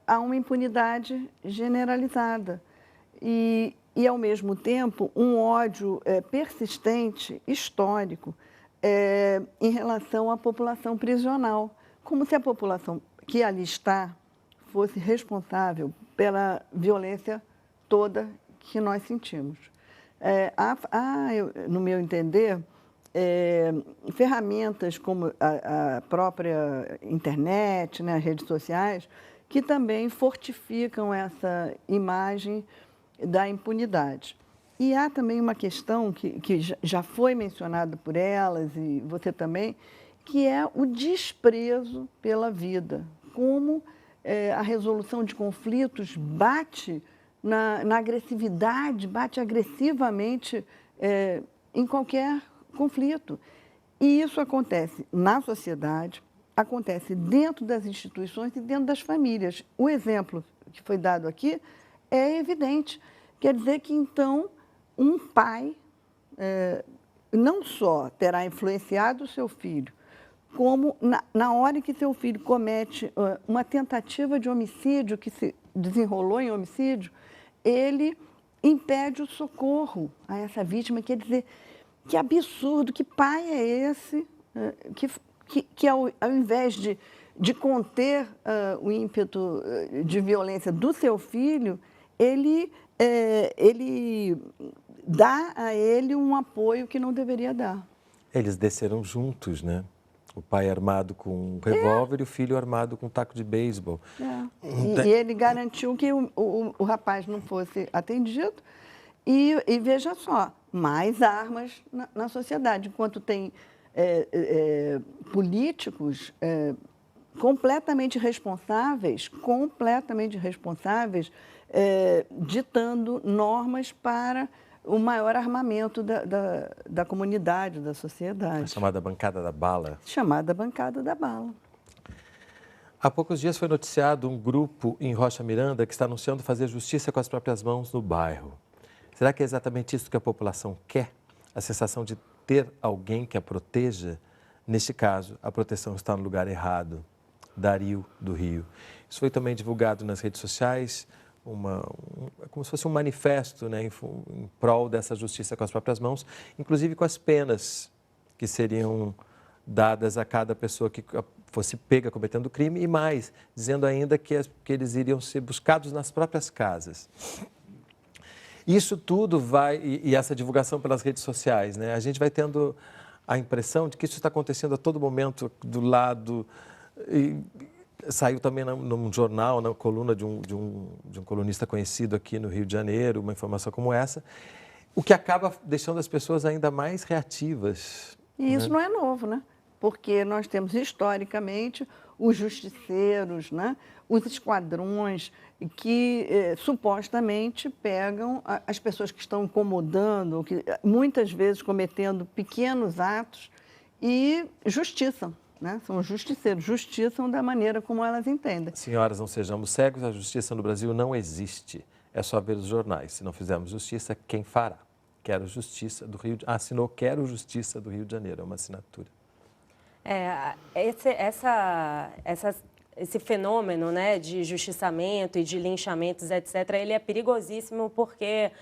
há uma impunidade generalizada e, ao mesmo tempo, um ódio persistente, histórico, em relação à população prisional, como se a população que ali está fosse responsável pela violência toda que nós sentimos. No meu entender, ferramentas como a própria internet, né, as redes sociais, que também fortificam essa imagem da impunidade. E há também uma questão que já foi mencionada por elas, e você também, que é o desprezo pela vida, como a resolução de conflitos bate na agressividade, bate agressivamente em qualquer conflito. E isso acontece na sociedade, acontece dentro das instituições e dentro das famílias. O exemplo que foi dado aqui é evidente. Quer dizer que, então, um pai não só terá influenciado o seu filho, como na hora em que seu filho comete uma tentativa de homicídio, que se desenrolou em homicídio, ele impede o socorro a essa vítima. Quer dizer, que absurdo, que pai é esse que ao invés de conter o ímpeto de violência do seu filho, ele dá a ele um apoio que não deveria dar. Eles desceram juntos, né? O pai armado com um revólver e o filho armado com um taco de beisebol. E ele garantiu que o rapaz não fosse atendido. E veja só, mais armas na sociedade. Enquanto tem políticos completamente responsáveis, ditando normas para o maior armamento da comunidade, da sociedade. A chamada bancada da bala. Chamada bancada da bala. Há poucos dias foi noticiado um grupo em Rocha Miranda que está anunciando fazer justiça com as próprias mãos no bairro. Será que é exatamente isso que a população quer? A sensação de ter alguém que a proteja? Neste caso, a proteção está no lugar errado. Dario do Rio. Isso foi também divulgado nas redes sociais, como se fosse um manifesto, né, em prol dessa justiça com as próprias mãos, inclusive com as penas que seriam dadas a cada pessoa que fosse pega cometendo crime e mais, dizendo ainda que eles iriam ser buscados nas próprias casas. Isso tudo e essa divulgação pelas redes sociais, né, a gente vai tendo a impressão de que isso está acontecendo a todo momento do lado... Saiu também num jornal, na coluna de um colunista conhecido aqui no Rio de Janeiro, uma informação como essa, o que acaba deixando as pessoas ainda mais reativas. E isso não é novo, né? Porque nós temos historicamente os justiceiros, né? Os esquadrões que supostamente pegam as pessoas que estão incomodando, que muitas vezes cometendo pequenos atos e justiçam. Né? São justiceiros, justiçam da maneira como elas entendem. Senhoras, não sejamos cegos, a justiça no Brasil não existe. É só ver os jornais. Se não fizermos justiça, quem fará? Quero justiça do Rio de... Assinou Quero Justiça do Rio de Janeiro, é uma assinatura. Esse fenômeno, né, de justiçamento e de linchamentos, etc., ele é perigosíssimo porque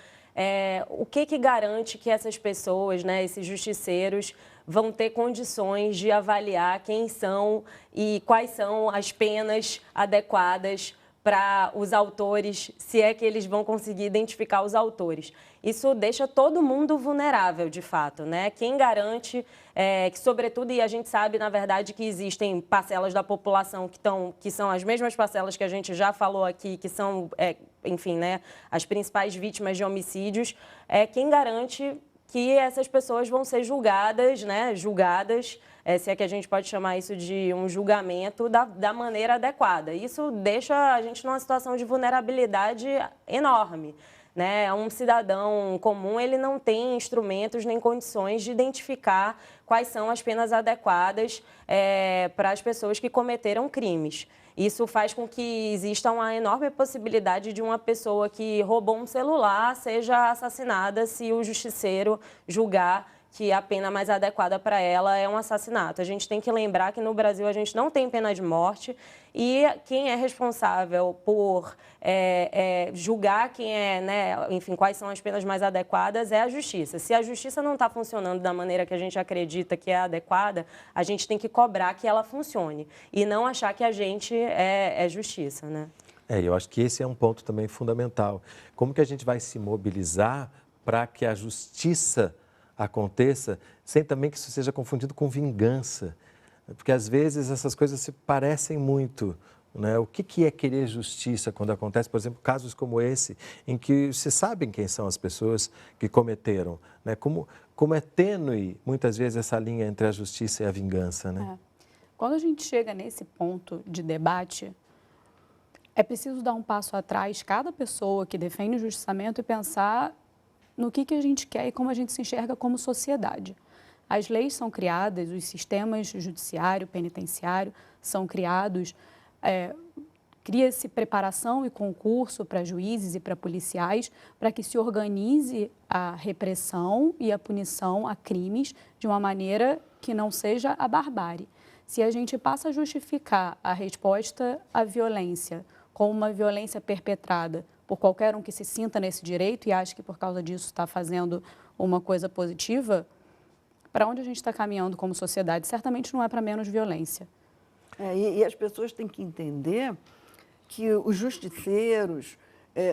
o que garante que essas pessoas, né, esses justiceiros, vão ter condições de avaliar quem são e quais são as penas adequadas para os autores, se é que eles vão conseguir identificar os autores. Isso deixa todo mundo vulnerável, de fato, né? Quem garante que, sobretudo, e a gente sabe, na verdade, que existem parcelas da população que são as mesmas parcelas que a gente já falou aqui, que são, enfim, né, as principais vítimas de homicídios, quem garante que essas pessoas vão ser julgadas, né, se é que a gente pode chamar isso de um julgamento, da maneira adequada. Isso deixa a gente numa situação de vulnerabilidade enorme. Né? Um cidadão comum, ele não tem instrumentos nem condições de identificar quais são as penas adequadas para as pessoas que cometeram crimes. Isso faz com que exista uma enorme possibilidade de uma pessoa que roubou um celular seja assassinada se o justiceiro julgar que a pena mais adequada para ela é um assassinato. A gente tem que lembrar que no Brasil a gente não tem pena de morte e quem é responsável por julgar enfim, quais são as penas mais adequadas é a justiça. Se a justiça não está funcionando da maneira que a gente acredita que é adequada, a gente tem que cobrar que ela funcione e não achar que a gente é justiça, né? Eu acho que esse é um ponto também fundamental. Como que a gente vai se mobilizar para que a justiça aconteça, sem também que isso seja confundido com vingança, porque às vezes essas coisas se parecem muito, né? O que é querer justiça quando acontece, por exemplo, casos como esse, em que se sabem quem são as pessoas que cometeram, né? Como é tênue, muitas vezes, essa linha entre a justiça e a vingança, né? Quando a gente chega nesse ponto de debate, é preciso dar um passo atrás, cada pessoa que defende o justiçamento, e pensar no que a gente quer e como a gente se enxerga como sociedade. As leis são criadas, os sistemas judiciário, penitenciário são criados, cria-se preparação e concurso para juízes e para policiais para que se organize a repressão e a punição a crimes de uma maneira que não seja a barbárie. Se a gente passa a justificar a resposta à violência como uma violência perpetrada por qualquer um que se sinta nesse direito e acha que por causa disso está fazendo uma coisa positiva, para onde a gente está caminhando como sociedade? Certamente não é para menos violência. E as pessoas têm que entender que os justiceiros,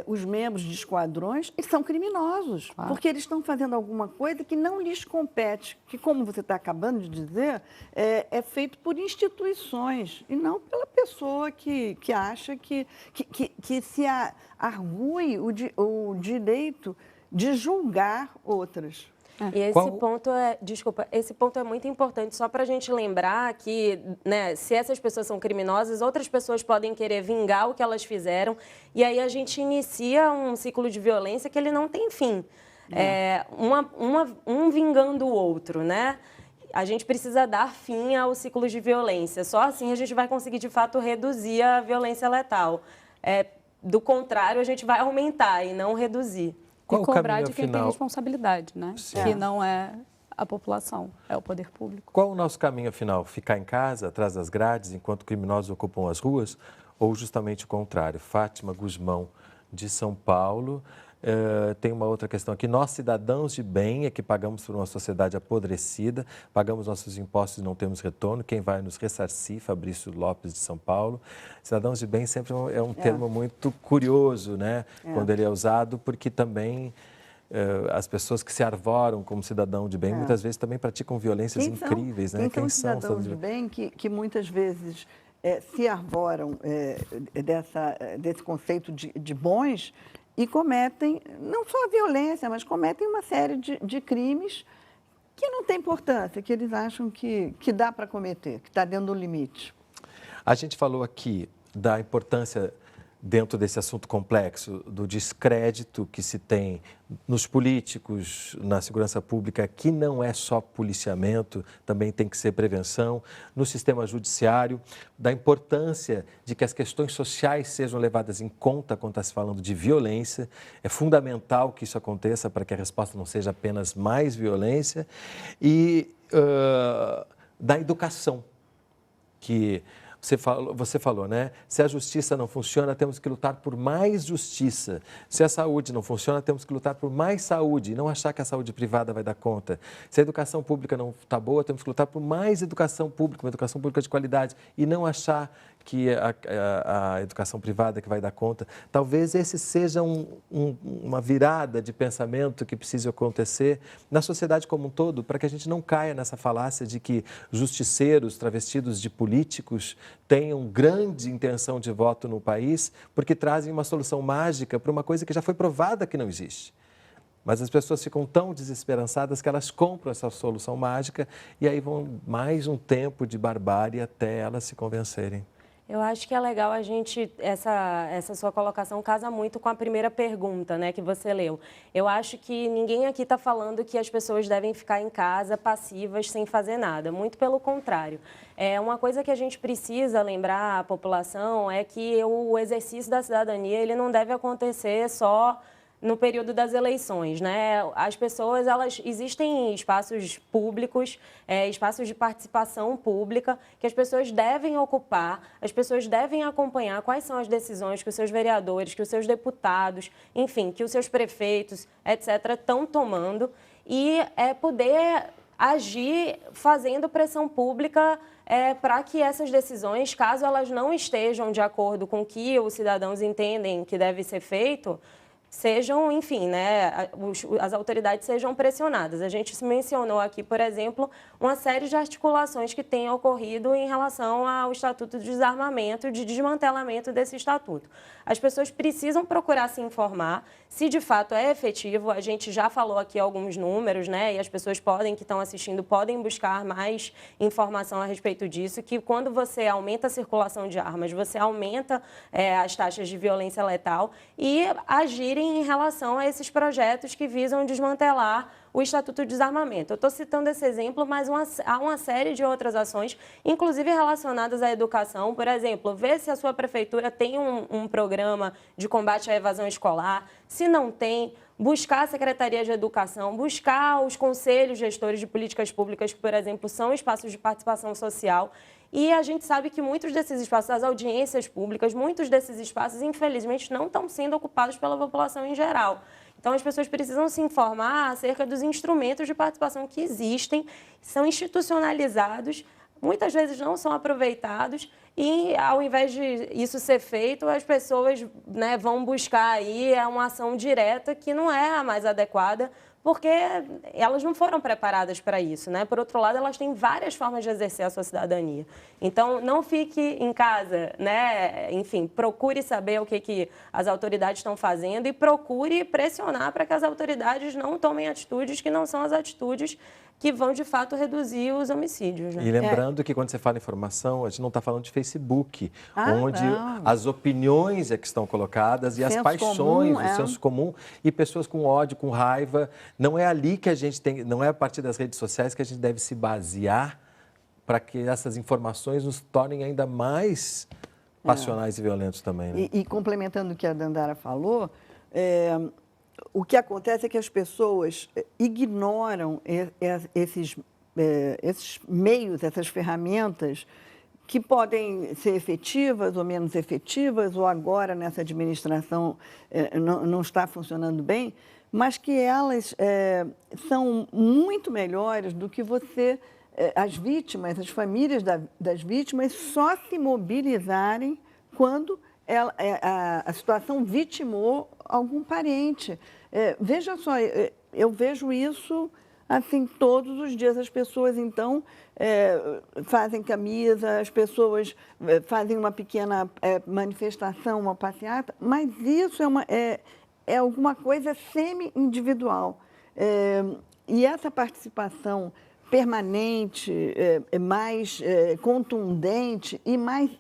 os membros de esquadrões, eles são criminosos, porque eles estão fazendo alguma coisa que não lhes compete, que, como você está acabando de dizer, é feito por instituições e não pela pessoa que acha que se argue o direito de julgar outras. E esse ponto é muito importante, só para a gente lembrar que, né, se essas pessoas são criminosas, outras pessoas podem querer vingar o que elas fizeram, e aí a gente inicia um ciclo de violência que ele não tem fim. Um vingando o outro, né? A gente precisa dar fim ao ciclo de violência, só assim a gente vai conseguir, de fato, reduzir a violência letal. Do contrário, a gente vai aumentar e não reduzir. E cobrar de quem tem responsabilidade, né? Que não é a população, é o poder público. Qual o nosso caminho final? Ficar em casa, atrás das grades, enquanto criminosos ocupam as ruas? Ou justamente o contrário? Fátima Guzmão, de São Paulo. Tem uma outra questão aqui. Nós, cidadãos de bem, é que pagamos por uma sociedade apodrecida, pagamos nossos impostos e não temos retorno. Quem vai nos ressarcir? Fabrício Lopes, de São Paulo. Cidadãos de bem sempre é um termo muito curioso, né? Quando ele é usado, porque também as pessoas que se arvoram como cidadão de bem, muitas vezes também praticam violências incríveis, né? Quem são os cidadãos de bem que muitas vezes se arvoram desse conceito de bons e cometem, não só a violência, mas cometem uma série de crimes que não tem importância, que eles acham que dá para cometer, que está dentro do limite. A gente falou aqui da importância, dentro desse assunto complexo, do descrédito que se tem nos políticos, na segurança pública, que não é só policiamento, também tem que ser prevenção, no sistema judiciário, da importância de que as questões sociais sejam levadas em conta quando está se falando de violência. É fundamental que isso aconteça para que a resposta não seja apenas mais violência, e da educação, que você falou, né? Se a justiça não funciona, temos que lutar por mais justiça. Se a saúde não funciona, temos que lutar por mais saúde e não achar que a saúde privada vai dar conta. Se a educação pública não está boa, temos que lutar por mais educação pública, uma educação pública de qualidade e não achar que a educação privada que vai dar conta. Talvez esse seja uma virada de pensamento que precise acontecer na sociedade como um todo, para que a gente não caia nessa falácia de que justiceiros travestidos de políticos tenham grande intenção de voto no país, porque trazem uma solução mágica para uma coisa que já foi provada que não existe. Mas as pessoas ficam tão desesperançadas que elas compram essa solução mágica e aí vão mais um tempo de barbárie até elas se convencerem. Eu acho que é legal essa sua colocação casa muito com a primeira pergunta, né, que você leu. Eu acho que ninguém aqui está falando que as pessoas devem ficar em casa passivas sem fazer nada, muito pelo contrário. Uma coisa que a gente precisa lembrar à população é que o exercício da cidadania ele não deve acontecer só no período das eleições, né? As pessoas, existem espaços públicos, espaços de participação pública que as pessoas devem ocupar, as pessoas devem acompanhar quais são as decisões que os seus vereadores, que os seus deputados, enfim, que os seus prefeitos, etc., estão tomando e poder agir fazendo pressão pública para que essas decisões, caso elas não estejam de acordo com o que os cidadãos entendem que deve ser feito, sejam, enfim, né, as autoridades sejam pressionadas. A gente mencionou aqui, por exemplo, uma série de articulações que têm ocorrido em relação ao Estatuto de Desarmamento, de desmantelamento desse estatuto. As pessoas precisam procurar se informar se de fato é efetivo. A gente já falou aqui alguns números, né, e as pessoas que estão assistindo podem buscar mais informação a respeito disso, que quando você aumenta a circulação de armas, você aumenta as taxas de violência letal e agirem em relação a esses projetos que visam desmantelar o Estatuto de Desarmamento. Eu estou citando esse exemplo, mas há uma série de outras ações, inclusive relacionadas à educação. Por exemplo, ver se a sua prefeitura tem um programa de combate à evasão escolar. Se não tem, buscar a Secretaria de Educação, buscar os conselhos gestores de políticas públicas, que, por exemplo, são espaços de participação social. E a gente sabe que muitos desses espaços, as audiências públicas, muitos desses espaços, infelizmente, não estão sendo ocupados pela população em geral. Então, as pessoas precisam se informar acerca dos instrumentos de participação que existem, são institucionalizados, muitas vezes não são aproveitados e, ao invés de isso ser feito, as pessoas, né, vão buscar aí uma ação direta que não é a mais adequada, porque elas não foram preparadas para isso, né? Por outro lado, elas têm várias formas de exercer a sua cidadania. Então, não fique em casa, né? Enfim, procure saber o que as autoridades estão fazendo e procure pressionar para que as autoridades não tomem atitudes que não são as atitudes que vão, de fato, reduzir os homicídios, né? E lembrando que quando você fala informação, a gente não está falando de Facebook, onde não. as opiniões é que estão colocadas e as paixões, o senso comum, e pessoas com ódio, com raiva. Não é ali que a gente tem, não é a partir das redes sociais que a gente deve se basear para que essas informações nos tornem ainda mais passionais e violentos também. Né? E complementando o que a Dandara falou, o que acontece é que as pessoas ignoram esses meios, essas ferramentas que podem ser efetivas ou menos efetivas, ou agora nessa administração não está funcionando bem, mas que elas são muito melhores do que você, as vítimas, as famílias das vítimas, só se mobilizarem quando a situação vitimou algum parente. Veja só, eu vejo isso assim todos os dias. As pessoas, então, fazem camisa, as pessoas fazem uma pequena manifestação, uma passeata, mas isso é alguma coisa semi-individual. E essa participação permanente, mais contundente e mais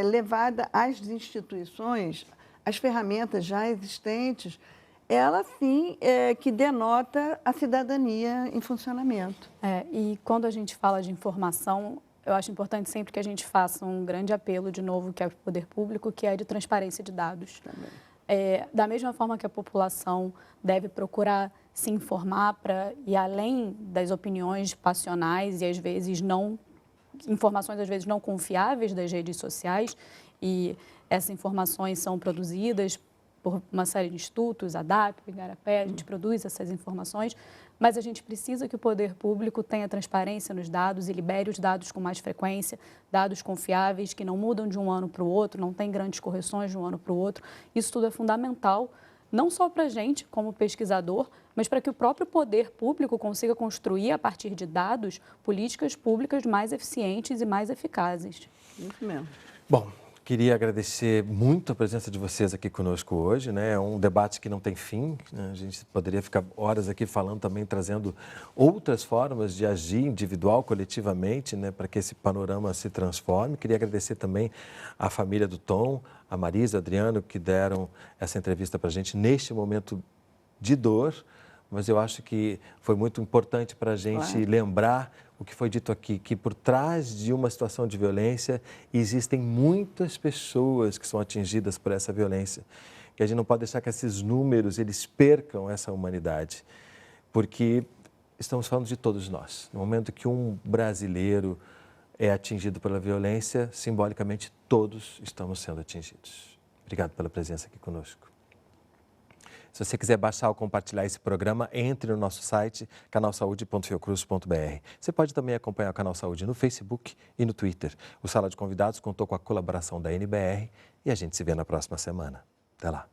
levada às instituições, às ferramentas já existentes, ela sim que denota a cidadania em funcionamento. E quando a gente fala de informação, eu acho importante sempre que a gente faça um grande apelo, de novo, que é o poder público, que é de transparência de dados. Da mesma forma que a população deve procurar se informar para ir além das opiniões passionais e, às vezes, informações, às vezes, não confiáveis das redes sociais, e essas informações são produzidas por uma série de institutos, a DAP, o Igarapé, a gente produz essas informações, mas a gente precisa que o poder público tenha transparência nos dados e libere os dados com mais frequência, dados confiáveis, que não mudam de um ano para o outro, não tem grandes correções de um ano para o outro. Isso tudo é fundamental, não só para a gente, como pesquisador, mas para que o próprio poder público consiga construir, a partir de dados, políticas públicas mais eficientes e mais eficazes. Isso mesmo. Bom, queria agradecer muito a presença de vocês aqui conosco hoje, né? É um debate que não tem fim, né? A gente poderia ficar horas aqui falando também, trazendo outras formas de agir individual, coletivamente, né? Para que esse panorama se transforme. Queria agradecer também à família do Tom, a Marisa, Adriano, que deram essa entrevista para a gente neste momento de dor, mas eu acho que foi muito importante para a gente lembrar o que foi dito aqui, que por trás de uma situação de violência existem muitas pessoas que são atingidas por essa violência, que a gente não pode deixar que esses números eles percam essa humanidade, porque estamos falando de todos nós. No momento que um brasileiro é atingido pela violência, simbolicamente todos estamos sendo atingidos. Obrigado pela presença aqui conosco. Se você quiser baixar ou compartilhar esse programa, entre no nosso site, canalsaude.fiocruz.br. Você pode também acompanhar o Canal Saúde no Facebook e no Twitter. O Sala de Convidados contou com a colaboração da NBR e a gente se vê na próxima semana. Até lá.